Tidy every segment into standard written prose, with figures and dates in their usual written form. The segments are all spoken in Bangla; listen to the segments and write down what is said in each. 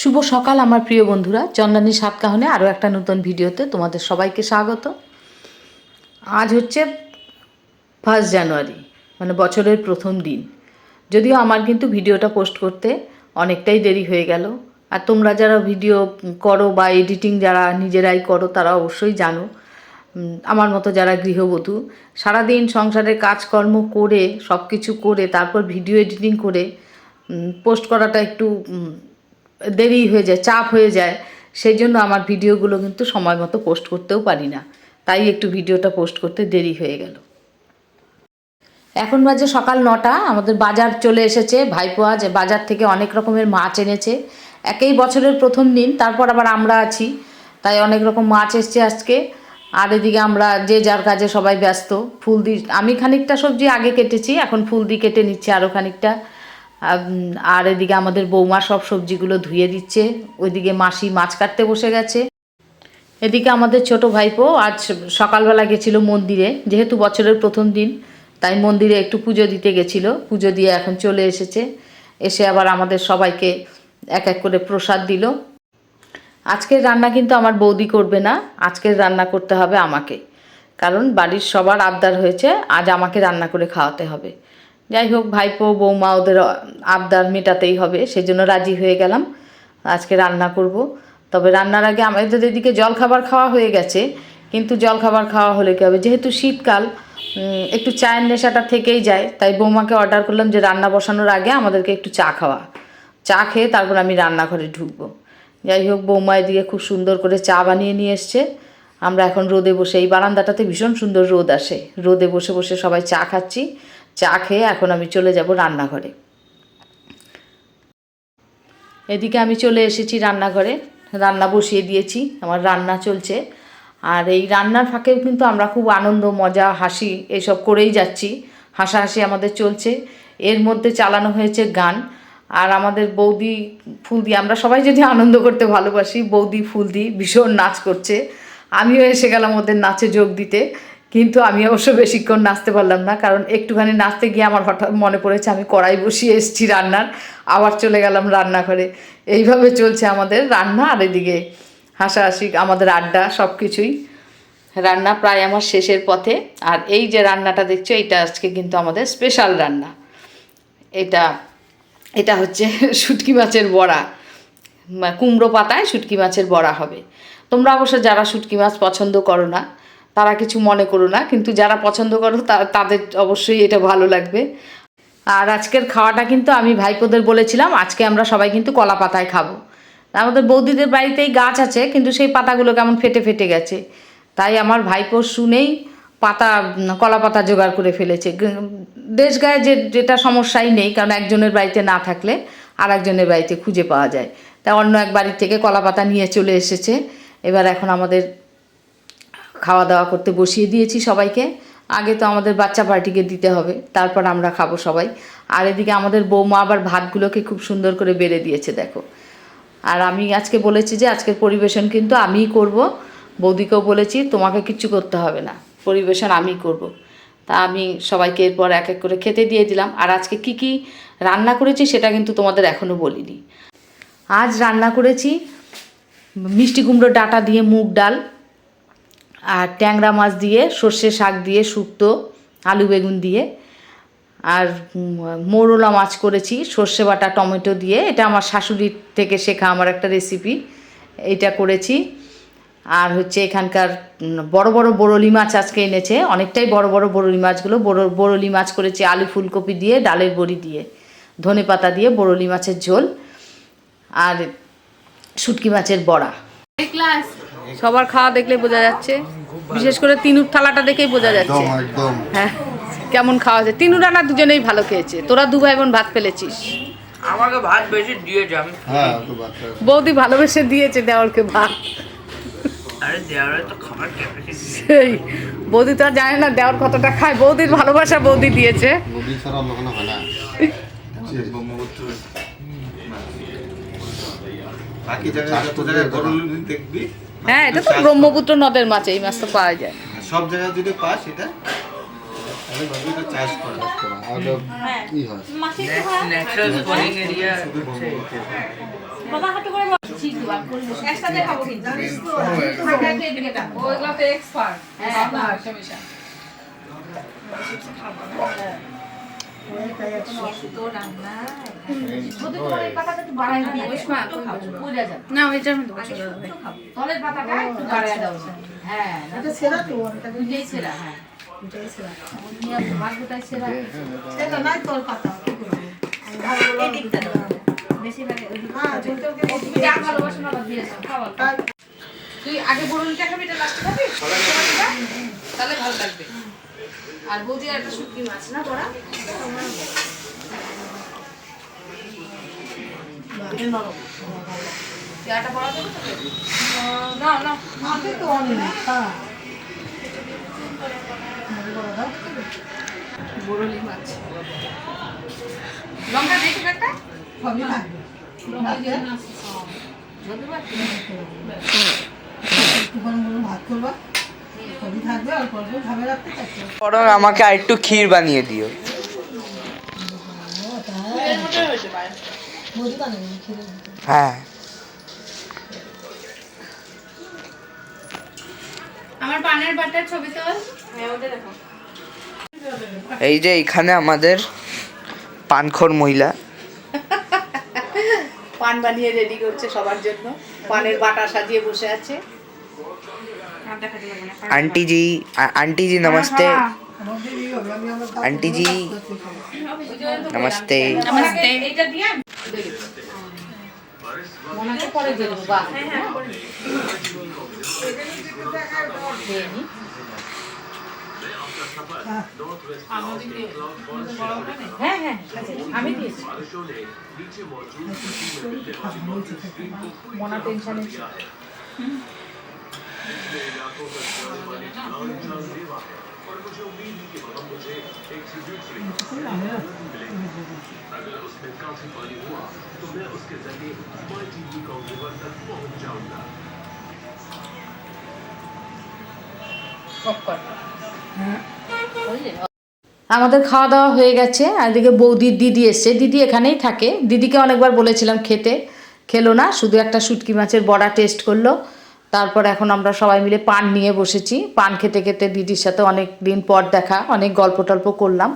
শুভ সকাল আমার প্রিয় বন্ধুরা, চন্দানী সাতকাহনে আরও একটা নতুন ভিডিওতে তোমাদের সবাইকে স্বাগত। আজ হচ্ছে 1 জানুয়ারি, মানে বছরের প্রথম দিন। যদিও আমার কিন্তু ভিডিওটা পোস্ট করতে অনেকটাই দেরি হয়ে গেল। আর তোমরা যারা ভিডিও করো বা এডিটিং যারা নিজেরাই করো তারা অবশ্যই জানো, আমার মতো যারা গৃহবধূ সারাদিন সংসারের কাজকর্ম করে সব কিছু করে তারপর ভিডিও এডিটিং করে পোস্ট করাটা একটু দেরি হয়ে যায়, চাপ হয়ে যায়। সেই জন্য আমার ভিডিওগুলো কিন্তু সময় মতো পোস্ট করতেও পারি না, তাই একটু ভিডিওটা পোস্ট করতে দেরি হয়ে গেল। এখন বাজে সকাল 9টা, আমাদের বাজার চলে এসেছে। ভাইপো আজ বাজার থেকে অনেক রকমের মাছ এনেছে। একেই বছরের প্রথম দিন, তারপর আবার আমরা আছি, তাই অনেক রকম মাছ এসছে আজকে। আর এদিকে আমরা যে যার কাজে সবাই ব্যস্ত। ফুল দি আমি খানিকটা সবজি আগে কেটেছি, এখন ফুল দি কেটে নিচ্ছে আরও খানিকটা। আর এদিকে আমাদের বৌমা সব সবজিগুলো ধুয়ে দিচ্ছে, ওইদিকে মাসি মাছ কাটতে বসে গেছে। এদিকে আমাদের ছোট ভাইপো আজ সকালবেলা গেছিলো মন্দিরে, যেহেতু বছরের প্রথম দিন তাই মন্দিরে একটু পুজো দিতে গেছিলো। পুজো দিয়ে এখন চলে এসেছে, এসে আবার আমাদের সবাইকে এক এক করে প্রসাদ দিল। আজকের রান্না কিন্তু আমার বৌদি করবে না, আজকের রান্না করতে হবে আমাকে, কারণ বাড়ির সবার আবদার হয়েছে আজ আমাকে রান্না করে খাওয়াতে হবে। যাই হোক, ভাইপো বৌমা ওদের আবদার মেটাতেই হবে, সেজন্য রাজি হয়ে গেলাম, আজকে রান্না করব। তবে রান্নার আগে আমাদের এদিকে জলখাবার খাওয়া হয়ে গেছে, কিন্তু জলখাবার খাওয়া হলে কী হবে, যেহেতু শীতকাল একটু চায়ের নেশাটা থেকেই যায়, তাই বৌমাকে অর্ডার করলাম যে রান্না বসানোর আগে আমাদেরকে একটু চা খাওয়া, চা খেয়ে তারপর আমি রান্নাঘরে ঢুকবো। যাই হোক, বৌমা এদিকে খুব সুন্দর করে চা বানিয়ে নিয়ে এসছে। আমরা এখন রোদে বসে, এই বারান্দাটাতে ভীষণ সুন্দর রোদ আসে, রোদে বসে বসে সবাই চা খাচ্ছি। চা খেয়ে এখন আমি চলে যাব রান্নাঘরে। এদিকে আমি চলে এসেছি রান্নাঘরে, রান্না বসিয়ে দিয়েছি, আমার রান্না চলছে। আর এই রান্নার ফাঁকেও কিন্তু আমরা খুব আনন্দ মজা হাসি এসব করেই যাচ্ছি, হাসাহাসি আমাদের চলছে। এর মধ্যে চালানো হয়েছে গান। আর আমাদের বৌদি ফুলদি, আমরা সবাই যদি আনন্দ করতে ভালোবাসি, বৌদি ফুলদি ভীষণ নাচ করছে। আমিও এসে গেলাম ওদের নাচে যোগ দিতে, কিন্তু আমি অবশ্য বেশিক্ষণ নাচতে পারলাম না, কারণ একটুখানি নাচতে গিয়ে আমার হঠাৎ মনে পড়েছে আমি কড়াই বসিয়ে এসেছি রান্নার, আবার চলে গেলাম রান্নাঘরে। এইভাবে চলছে আমাদের রান্না, আর এদিকে হাসাহাসি আমাদের আড্ডা সব কিছুই। রান্না প্রায় আমার শেষের পথে। আর এই যে রান্নাটা দেখছো, এটা আজকে কিন্তু আমাদের স্পেশাল রান্না। এটা হচ্ছে শুটকি মাছের বড়া, কুমড়ো পাতায় শুটকি মাছের বড়া হবে। তোমরা অবশ্য যারা শুটকি মাছ পছন্দ করো না তারা কিছু মনে করো না, কিন্তু যারা পছন্দ করো তাদের অবশ্যই এটা ভালো লাগবে। আর আজকের খাওয়াটা কিন্তু আমি ভাইপোদের বলেছিলাম আজকে আমরা সবাই কিন্তু কলা পাতায় খাবো। আমাদের বৌদিদের বাড়িতেই গাছ আছে, কিন্তু সেই পাতাগুলো কেমন ফেটে ফেটে গেছে, তাই আমার ভাইপো শুনেই কলা পাতা জোগাড় করে ফেলেছে। দেশ গায়ে যেটা সমস্যাই নেই, কারণ একজনের বাড়িতে না থাকলে আর একজনের বাড়িতে খুঁজে পাওয়া যায়, তাই অন্য এক বাড়ির থেকে কলা পাতা নিয়ে চলে এসেছে। এবার এখন আমাদের খাওয়া দাওয়া করতে বসিয়ে দিয়েছি সবাইকে। আগে তো আমাদের বাচ্চা পার্টিকে দিতে হবে, তারপর আমরা খাবো সবাই। আর এদিকে আমাদের বৌমা আবার ভাতগুলোকে খুব সুন্দর করে বেড়ে দিয়েছে, দেখো। আর আমি আজকে বলেছি যে আজকের পরিবেশন কিন্তু আমিই করব, বৌদিকেও বলেছি তোমাকে কিচ্ছু করতে হবে না, পরিবেশন আমিই করব। তা আমি সবাইকে এরপর এক এক করে খেতে দিয়ে দিলাম। আর আজকে কি কি রান্না করেছি সেটা কিন্তু তোমাদের এখনও বলিনি। আজ রান্না করেছি মিষ্টি কুমড়ো ডাঁটা দিয়ে মুগ ডাল, আর ট্যাংরা মাছ দিয়ে, সর্ষে শাক দিয়ে শুক্তো, আলু বেগুন দিয়ে, আর মোরলা মাছ করেছি সর্ষে বাটা টমেটো দিয়ে। এটা আমার শাশুড়ির থেকে শেখা আমার একটা রেসিপি, এইটা করেছি। আর হচ্ছে এখানকার বড় বড় বরলি মাছ আজকে এনেছে, অনেকটাই বড় বড় বরলি মাছগুলো। বরলি মাছ করেছি আলু ফুলকপি দিয়ে, ডালের বড়ি দিয়ে, ধনে পাতা দিয়ে বরলি মাছের ঝোল, আর শুটকি মাছের বড়া। সবার খাওয়া দেখলে বোঝা যাচ্ছে, বিশেষ করে তিনুর থালাটা দেখেই বোঝা যাচ্ছে হ্যাঁ কেমন খাওয়া যায়। তিনু রান্না দুজনেই ভালো খেয়েছে, তোরা দু ভাই বোন ভাত ফেলেছিস। আমাকে ভাত বেশি দিয়েছে, আমি বৌদি ভালোবেসে দিয়েছে দেওয়ারকে ভাত। আরে দেওয়ারে তো খাবার ক্যাপাসিটি সেই বৌদি তো আর জানে না দেওয়ার কতটা খায়, বৌদির ভালোবাসা বৌদি দিয়েছে। হ্যাঁ, এটা তো ব্রহ্মপুত্র নদের মাছ, এই মাছ তো পাওয়া যায় সব জায়গায় যদি পাস এটা তাহলে ভাবি এটা চাষ করা আর কি হয় ন্যাচারাল স্পনিং এরিয়া। বাবা হাতে করে একসাথে খাবো কিন্তু ওইগুলো তো এক্সপার্ট। না ওইটার মধ্যে তলের পাতাটা একটু বাড়ায় দাও। হ্যাঁ এটা সেরা তো এটা দুইটাই ছেঁড়া। হ্যাঁ দুইটাই সেরা ভাগ্যটাই ছেঁড়া। এটা নাই তোর পাতা এই দিকটা বেশি লাগে হ্যাঁ যা ভালোবাসো না দিয়েছো খাওয়া। তুই আগে বড়ুনটা খাবি, এটা লাস্টে খাবি, তাহলে ভালো লাগবে। আর বৌদি একটা শুটকি মাছ না বড়া পেয়াটা বড়া দেবো তোকে? না না মাকে তো অনেক হ্যাঁ বড়লি মাছ লঙ্কা দেখি একটা সবই থাকবে একটু গরম গরম ভাত করবা সবই থাকবে অল্প অল্প খাবে রাখতে থাকবে বরং আমাকে আরেকটু ক্ষীর বানিয়ে দিও। বুঝতে পারবে খেলে হ্যাঁ আমার পানের বাটার ছবি তো দেখো। এই যে এখানে আমাদের পানখোর মহিলা পান বানিয়ে রেডি করছে সবার জন্য, পানের বাটা সাজিয়ে বসে আছে। आंटी जी नमस्ते। आंटी जी नमस्ते। নমস্তে। এটা দিয়ে মনাকে পরে দিয়ে দেবো। বাহ হ্যাঁ হ্যাঁ আমি দিয়েছি। মনা টেনশনে আমাদের খাওয়া দাওয়া হয়ে গেছে। আর এদিকে বৌদির দিদি এসছে, দিদি এখানেই থাকে। দিদিকে অনেকবার বলেছিলাম খেতে, খেলো না, শুধু একটা শুটকি মাছের বড়া টেস্ট করলো। তারপর এখন আমরা সবাই মিলে পান নিয়ে বসেছি। পান খেতে খেতে দিদির সাথে অনেক দিন পর দেখা, অনেক গল্প টল্প করলাম।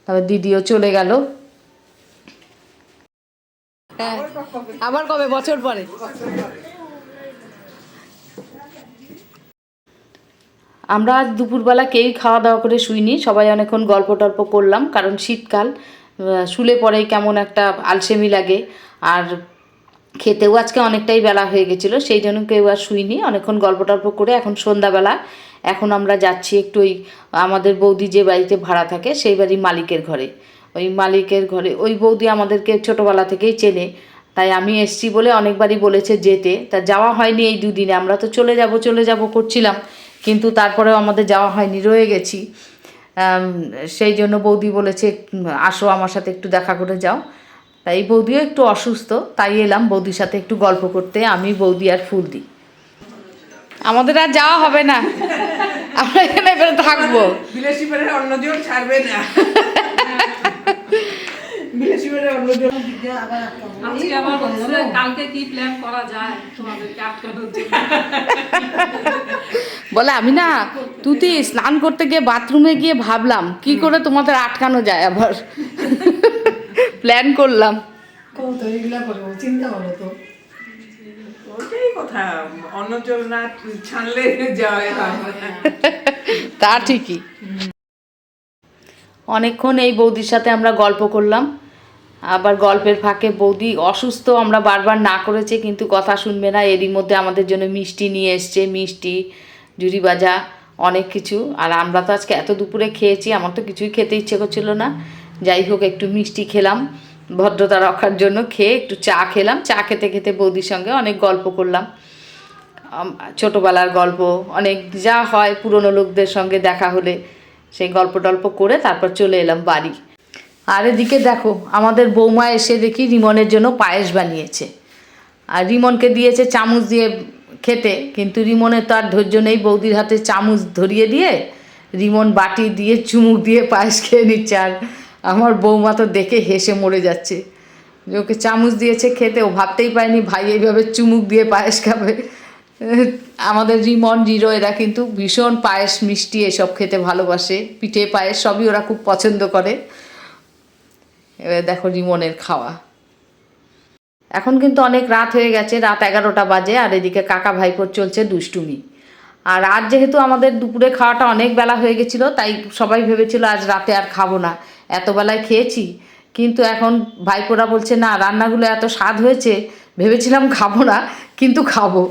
তবে দিদিও চলে গেল। হ্যাঁ আবার কবে? বছর পরে। আমরা আজ দুপুরবেলা কেউই খাওয়া দাওয়া করে শুইনি, সবাই অনেকক্ষণ গল্প টল্প করলাম। কারণ শীতকাল, শুলে পরেই কেমন একটা আলসেমি লাগে। আর খেতেও আজকে অনেকটাই বেলা হয়ে গেছিলো, সেই জন্য কেউ আর শুইনি। অনেকক্ষণ গল্প টল্প করে এখন সন্ধ্যাবেলা, এখন আমরা যাচ্ছি একটু ওই আমাদের বৌদি যে বাড়িতে ভাড়া থাকে সেই বাড়ির মালিকের ঘরে। ওই মালিকের ঘরে ওই বৌদি আমাদেরকে ছোটোবেলা থেকেই চেনে, তাই আমি এসছি বলে অনেকবারই বলেছে যেতে। তা যাওয়া হয়নি এই দুদিনে। আমরা তো চলে যাব করছিলাম, কিন্তু তারপরেও আমাদের যাওয়া হয়নি, রয়ে গেছি। সেই জন্য বৌদি বলেছে আসো আমার সাথে একটু দেখা করে যাও। তাই বৌদিও একটু অসুস্থ, তাই এলাম বৌদির সাথে একটু গল্প করতে। আমি, বৌদি আর ফুলদি। আমাদের আর যাওয়া হবে না, আমরা এখানে এবারে থাকবো। বিলাসীপুরের অন্যজন ছাড়বে না। বিলাসীপুরের অন্যজন আবার আজকে আবার বলছে কালকে কি প্ল্যান করা যায় তোমাদেরকে আটকানোর জন্য। বলে আমি না তুই স্নান করতে গিয়ে বাথরুমে গিয়ে ভাবলাম কি করে তোমাদের আটকানো যায়, আবার প্ল্যান করলাম। কত এগুলা করবো চিন্তা করো তো। ওটাই কথা, অন্যজন না ছাড়লে যাওয়া তা ঠিকই। অনেকক্ষণ এই বৌদির সাথে আমরা গল্প করলাম। আবার গল্পের ফাঁকে বৌদি অসুস্থ, আমরা বারবার না করেছে কিন্তু কথা শুনবে না। এরই মধ্যে আমাদের জন্য মিষ্টি নিয়ে এসছে, মিষ্টি, ঝুরি ভাজা, অনেক কিছু। আর আমরা তো আজকে এত দুপুরে খেয়েছি, আমার তো কিছুই খেতে ইচ্ছে করছিল না। যাই হোক একটু মিষ্টি খেলাম ভদ্রতা রক্ষার জন্য, খেয়ে একটু চা খেলাম। চা খেতে খেতে বৌদির সঙ্গে অনেক গল্প করলাম, ছোটোবেলার গল্প, অনেক যা হয় পুরনো লোকদের সঙ্গে দেখা হলে সেই গল্প টল্প করে তারপর চলে এলাম বাড়ি। আর এদিকে দেখো আমাদের বৌমা এসে দেখি রিমনের জন্য পায়েস বানিয়েছে। আর রিমনকে দিয়েছে চামচ দিয়ে খেতে, কিন্তু রিমনের তো আর ধৈর্য নেই বৌদির হাতে চামচ ধরিয়ে দিয়ে। রিমন বাটি দিয়ে চুমুক দিয়ে পায়েস খেয়ে নিচ্ছে। আর আমার বৌমা তো দেখে হেসে মরে যাচ্ছে যে ওকে চামচ দিয়েছে খেতে, ও ভাবতেই পারেনি ভাই এইভাবে চুমুক দিয়ে পায়েস খাবে। আমাদের রিমন জিরো এরা কিন্তু ভীষণ পায়েস মিষ্টি এসব খেতে ভালোবাসে, পিঠে পায়েস সবই ওরা খুব পছন্দ করে। এবার দেখো রিমনের খাওয়া। এখন কিন্তু অনেক রাত হয়ে গেছে, রাত 11টা বাজে, আর এদিকে কাকা ভাইপোর চলছে দুষ্টুমি। আর আজ যেহেতু আমাদের দুপুরে খাওয়াটা অনেক বেলা হয়ে গেছিলো, তাই সবাই ভেবেছিল আজ রাতে আর খাবো না, এত বেলায় খেয়েছি। কিন্তু এখন ভাইপোরা বলছে না, রান্নাগুলো এত স্বাদ হয়েছে, ভেবেছিলাম খাবো না কিন্তু খাবো।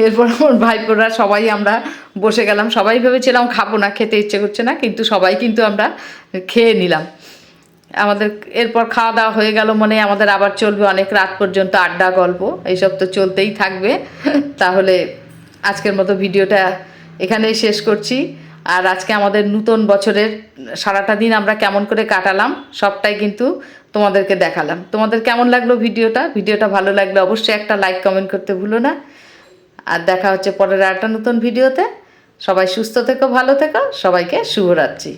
এরপর আমার ভাইপোরা সবাই আমরা বসে গেলাম, সবাই ভেবেছিলাম খাবো না, খেতে ইচ্ছে করছে না, কিন্তু সবাই কিন্তু আমরা খেয়ে নিলাম। আমাদের এরপর খাওয়া দাওয়া হয়ে গেল, মানে আমাদের আবার চলবে অনেক রাত পর্যন্ত আড্ডা গল্প, এইসব তো চলতেই থাকবে। তাহলে আজকের মতো ভিডিওটা এখানেই শেষ করছি। আর আজকে আমাদের নতুন বছরের সারাটা দিন আমরা কেমন করে কাটালাম সবটাই কিন্তু তোমাদেরকে দেখালাম। তোমাদের কেমন লাগলো ভিডিওটা ভালো লাগলে অবশ্যই একটা লাইক কমেন্ট করতে ভুলো না। আর দেখা হচ্ছে পরের একটা নতুন ভিডিওতে। সবাই সুস্থ থেকো, ভালো থেকো, সবাইকে শুভরাত্রি।